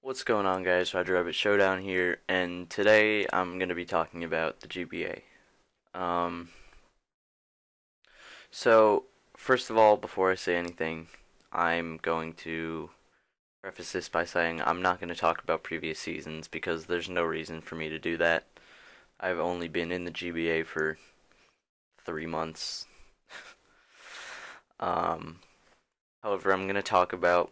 What's going on, guys? Roger Rabbit Showdown here, and today I'm going to be talking about the GBA. Um, so, first of all, before I say anything, I'm going to preface this by saying I'm not going to talk about previous seasons because there's no reason for me to do that. I've only been in the GBA for 3 months. um, However, I'm going to talk about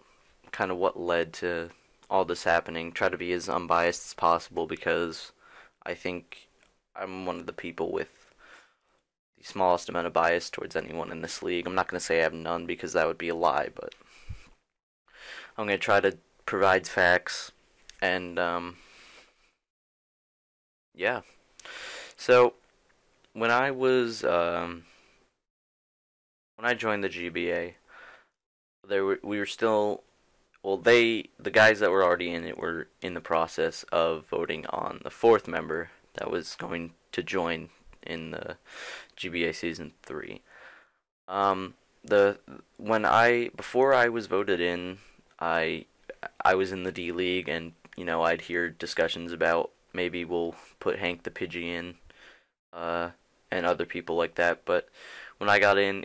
kind of what led to all this happening, try to be as unbiased as possible because I think I'm one of the people with the smallest amount of bias towards anyone in this league. I'm not going to say I have none because that would be a lie, but I'm going to try to provide facts and yeah. So when I was when I joined the GBA, we were still the guys that were already in it were in the process of voting on the fourth member that was going to join in the GBA season 3. Um, the when I before I was voted in, I I was in the D League, and I'd hear discussions about maybe we'll put Hank the Pidgey in, uh, and other people like that. But when I got in,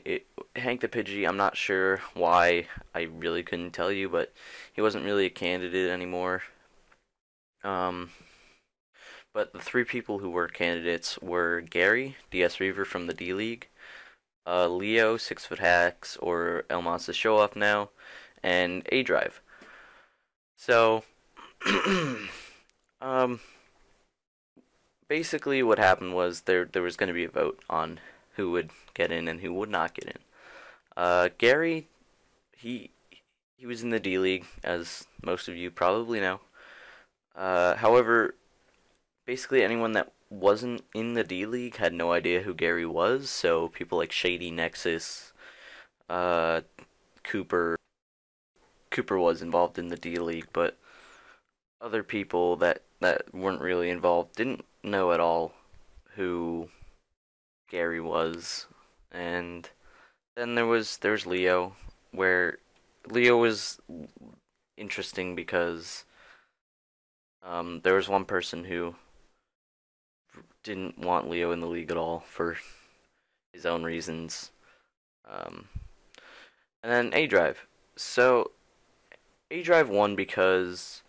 Hank the Pidgey, I'm not sure why. I really couldn't tell you, but he wasn't really a candidate anymore. Um, but the three people who were candidates were Gary, DS Reaver from the D League, Leo, 6 Foot Hacks, or Elmon's the Show Off now, and A Drive. So, um, basically what happened was there was going to be a vote on who would get in and who would not get in. Gary, he he was in the D League, as most of you probably know. However, basically anyone that wasn't in the D League had no idea who Gary was, so people like Shady Nexus, uh, Cooper. Cooper was involved in the D League, but other people that weren't really involved didn't know at all who Gary was. And then there's Leo, where Leo was interesting because there was one person who didn't want Leo in the league at all for his own reasons. Um, and then A Drive. So A Drive won because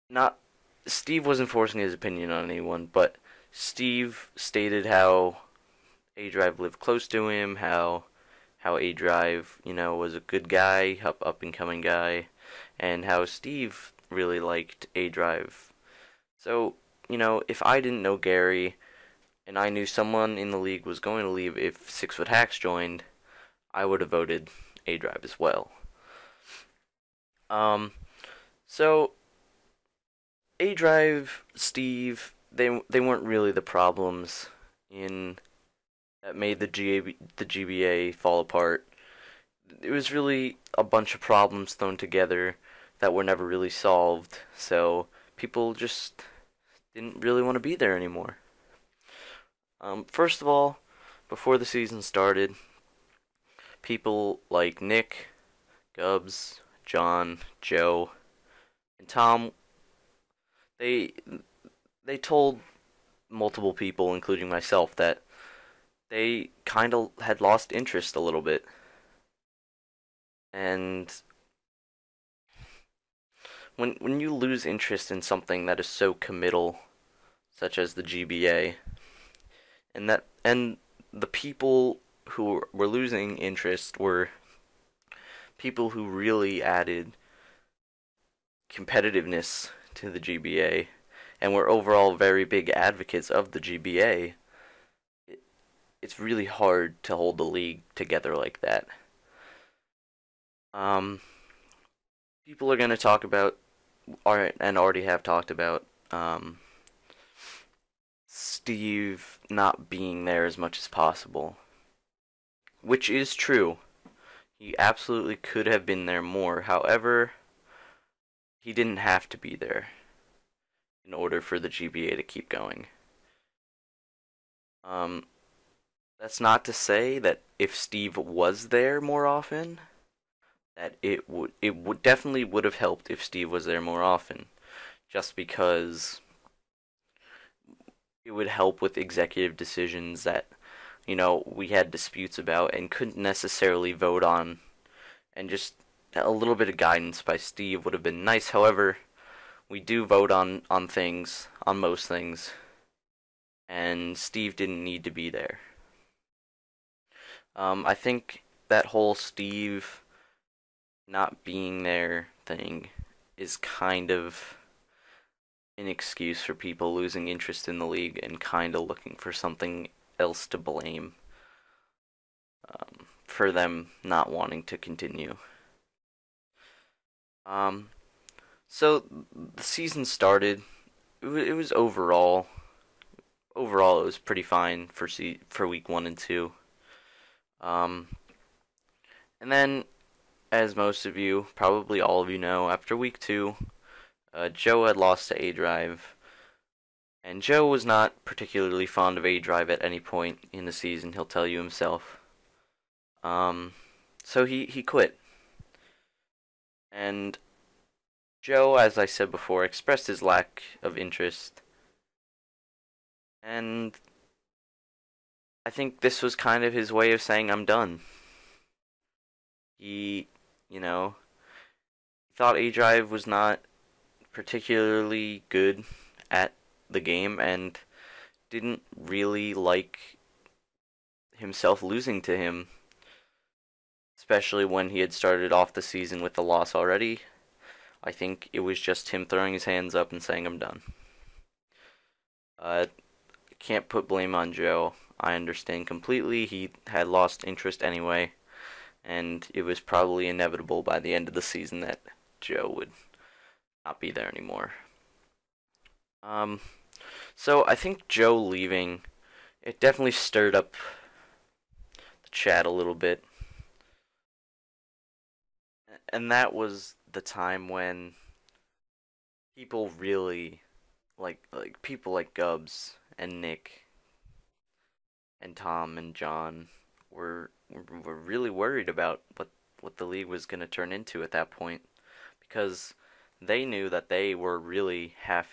not Steve wasn't forcing his opinion on anyone, but Steve stated how A Drive lived close to him, how A Drive, was a good guy, up and coming guy, and how Steve really liked A Drive. So, if I didn't know Gary and I knew someone in the league was going to leave if 6 Foot Hacks joined, I would have voted A Drive as well. Um, so A Drive, Steve, they weren't really the problems in that made the GBA fall apart. It was really a bunch of problems thrown together that were never really solved. So people just didn't really want to be there anymore. First of all, before the season started, people like Nick, Gubbs, John, Joe, and Tom, they they told multiple people, including myself, that they kind of had lost interest a little bit. And when you lose interest in something that is so committal, such as the GBA, and the people who were losing interest were people who really added competitiveness to the GBA and were overall very big advocates of the GBA, it's really hard to hold the league together like that. Um, People are going to talk about, and already have talked about, Steve not being there as much as possible, which is true. He absolutely could have been there more. However, he didn't have to be there in order for the GBA to keep going. Um, that's not to say that if Steve was there more often, that it would definitely would have helped if Steve was there more often, just because it would help with executive decisions that we had disputes about and couldn't necessarily vote on, and just a little bit of guidance by Steve would have been nice. However, we do vote on things, on most things, and Steve didn't need to be there. I think that whole Steve not being there thing is kind of an excuse for people losing interest in the league and kind of looking for something else to blame for them not wanting to continue. Um, so the season started. It was overall it was pretty fine for week 1 and 2. Um, and then, as most of you, probably all of you know, after week 2, Joe had lost to A Drive, and Joe was not particularly fond of A Drive at any point in the season. He'll tell you himself. Um, so he quit, and Joe, as I said before, expressed his lack of interest, and I think this was kind of his way of saying I'm done. He, you know, thought A Drive was not particularly good at the game and didn't really like himself losing to him, especially when he had started off the season with the loss already. I think it was just him throwing his hands up and saying, I'm done. Can't put blame on Joe. I understand completely. He had lost interest anyway, and it was probably inevitable by the end of the season that Joe would not be there anymore. Um, so I think Joe leaving, it definitely stirred up the chat a little bit. And that was the time when people really like people like Gubbs and Nick and Tom and John were really worried about what the league was going to turn into at that point, because they knew that they were really half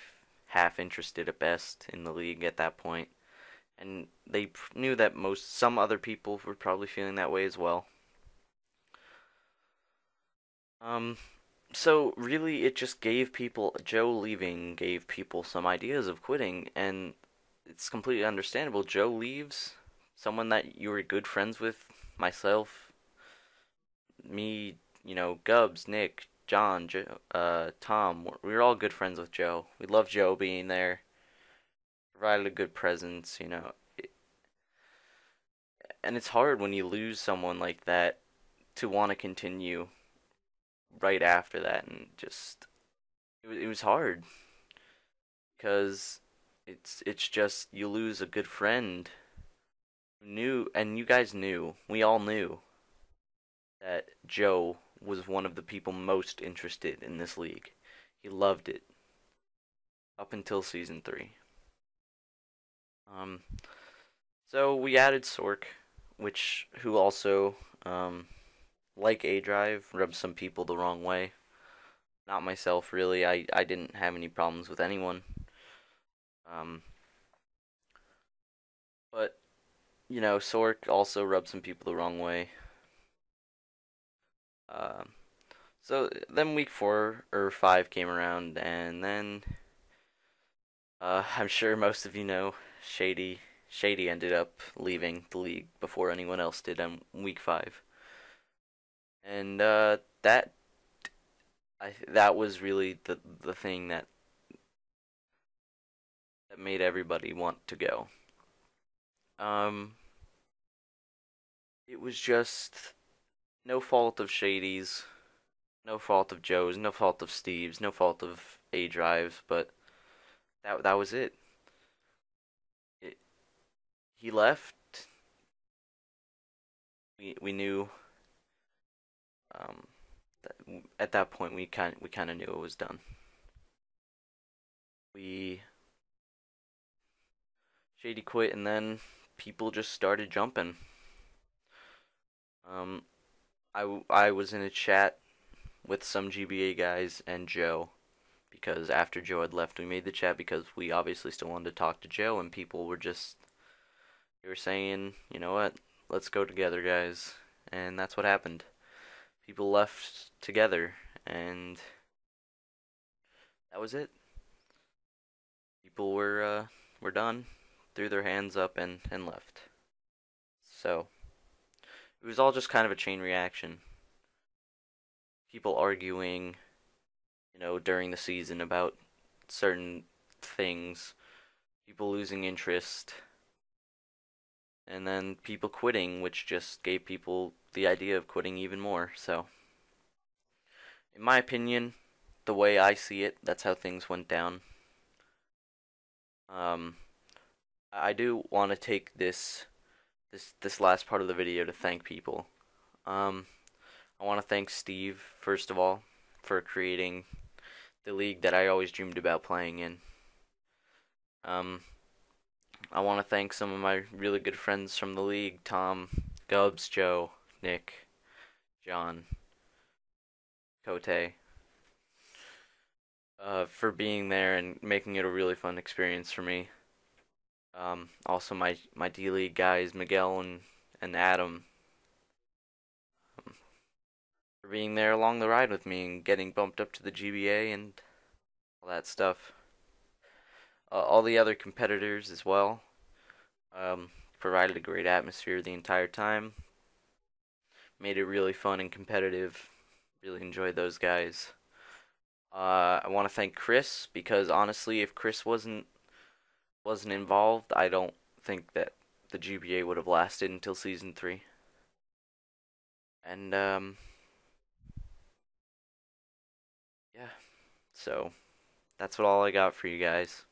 interested at best in the league at that point, and they knew that some other people were probably feeling that way as well. Um, so really, it just gave people Joe leaving gave people some ideas of quitting, and it's completely understandable. Joe leaves, someone that you were good friends with, myself, me, Gubbs, Nick, John, Tom. We were all good friends with Joe. We loved Joe being there, provided a good presence, and it's hard when you lose someone like that to want to continue right after that, and just it was hard because it's just you lose a good friend who knew, and you guys knew, we all knew that Joe was one of the people most interested in this league. He loved it up until season 3. Um, so we added Sork, who also, like A Drive, rubs some people the wrong way. Not myself, really. I didn't have any problems with anyone. Um, but Sork also rubs some people the wrong way. Um, so then week 4 or 5 came around, and then I'm sure most of you know Shady ended up leaving the league before anyone else did on week 5, and that was really the thing that made everybody want to go. Um, it was just no fault of Shady's, no fault of Joe's, no fault of Steve's, no fault of A Drive's, but that was it. He left. We knew, um, that at that point we kind of knew it was done. We Shady quit, and then people just started jumping. Um, I was in a chat with some GBA guys and Joe because after Joe had left, we made the chat because we obviously still wanted to talk to Joe, and people were just they were saying, you know what, let's go together, guys, and that's what happened. People left together, and that was it. People were done, threw their hands up and left. So it was all just kind of a chain reaction. People arguing, during the season about certain things, people losing interest, and then people quitting, which just gave people the idea of quitting even more. So, in my opinion, the way I see it, that's how things went down. Um, I do want to take this last part of the video to thank people. Um, I want to thank Steve first of all for creating the league that I always dreamed about playing in. Um, I want to thank some of my really good friends from the league: Tom, Gubs, Joe, Nick, John, Kote, for being there and making it a really fun experience for me. Also my D League guys, Miguel and Adam, um, for being there along the ride with me and getting bumped up to the GBA and all that stuff. All the other competitors as well, provided a great atmosphere the entire time. Made it really fun and competitive. Really enjoyed those guys. I want to thank Chris because honestly, if Chris wasn't involved, I don't think that the GBA would have lasted until season 3. And yeah, so that's all I got for you guys.